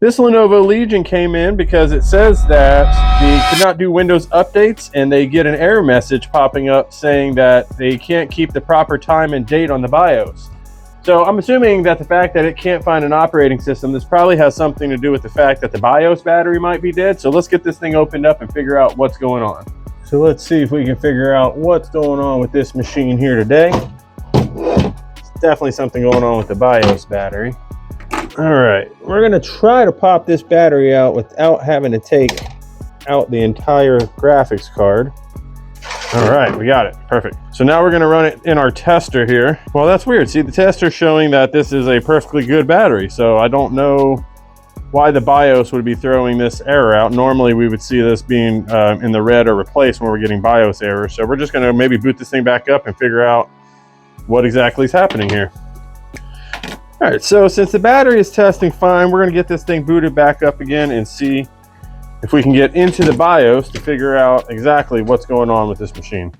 This Lenovo Legion came in because it says that they could not do Windows updates, and they get an error message popping up saying that they can't keep the proper time and date on the BIOS. So I'm assuming that the fact that it can't find an operating system, this probably has something to do with the fact that the BIOS battery might be dead. So let's get this thing opened up and figure out what's going on. So let's see if we can figure out what's going on with this machine here today. It's definitely something going on with the BIOS battery. All right, we're gonna try to pop this battery out without having to take out the entire graphics card. All right, we got it, perfect. So now we're gonna run it in our tester here. Well, that's weird. See, the tester's showing that this is a perfectly good battery. So I don't know why the BIOS would be throwing this error out. Normally we would see this being in the red or replaced when we're getting BIOS errors. So we're just gonna maybe boot this thing back up and figure out what exactly is happening here. All right, so since the battery is testing fine, we're gonna get this thing booted back up again and see if we can get into the BIOS to figure out exactly what's going on with this machine.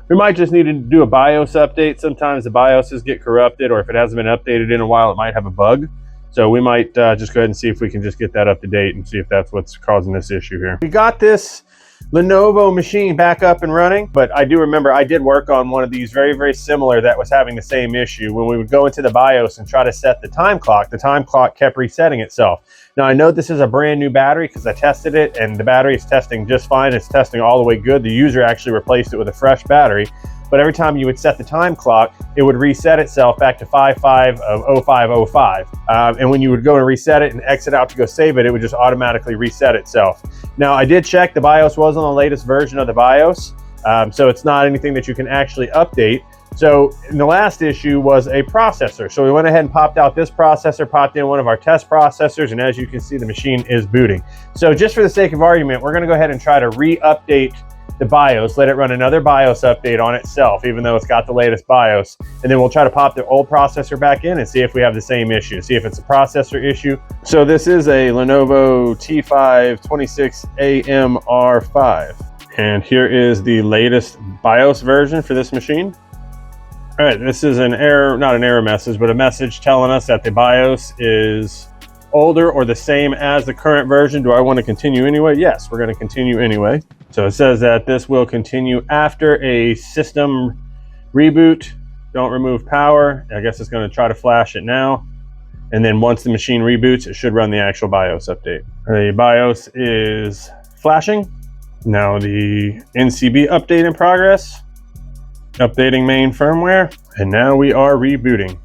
We might just need to do a BIOS update. Sometimes the BIOSes get corrupted, or if it hasn't been updated in a while, it might have a bug. So we might just go ahead and see if we can just get that up to date and see if that's what's causing this issue here. We got this Lenovo machine back up and running, but I do remember I did work on one of these very similar that was having the same issue. When we would go into the BIOS and try to set the time clock kept resetting itself. Now I know this is a brand new battery because I tested it and the battery is testing just fine. It's testing all the way good. The user actually replaced it with a fresh battery, but every time you would set the time clock, it would reset itself back to 55 of 0505. And when you would go and reset it and exit out to go save it, it would just automatically reset itself. Now I did check, the BIOS was on the latest version of the BIOS, so it's not anything that you can actually update. So the last issue was a processor. So we went ahead and popped out this processor, popped in one of our test processors, and as you can see, the machine is booting. So just for the sake of argument, we're gonna go ahead and try to re-update the BIOS, let it run another BIOS update on itself, even though it's got the latest BIOS. And then we'll try to pop the old processor back in and see if we have the same issue, see if it's a processor issue. So this is a Lenovo T5 26AMR5. And here is the latest BIOS version for this machine. All right, this is an error, not an error message, but a message telling us that the BIOS is older or the same as the current version. Do I want to continue anyway? Yes, we're going to continue anyway. So it says that this will continue after a system reboot. Don't remove power. I guess it's going to try to flash it now. And then once the machine reboots, it should run the actual BIOS update. The BIOS is flashing. Now the NCB update in progress. Updating main firmware. And now we are rebooting.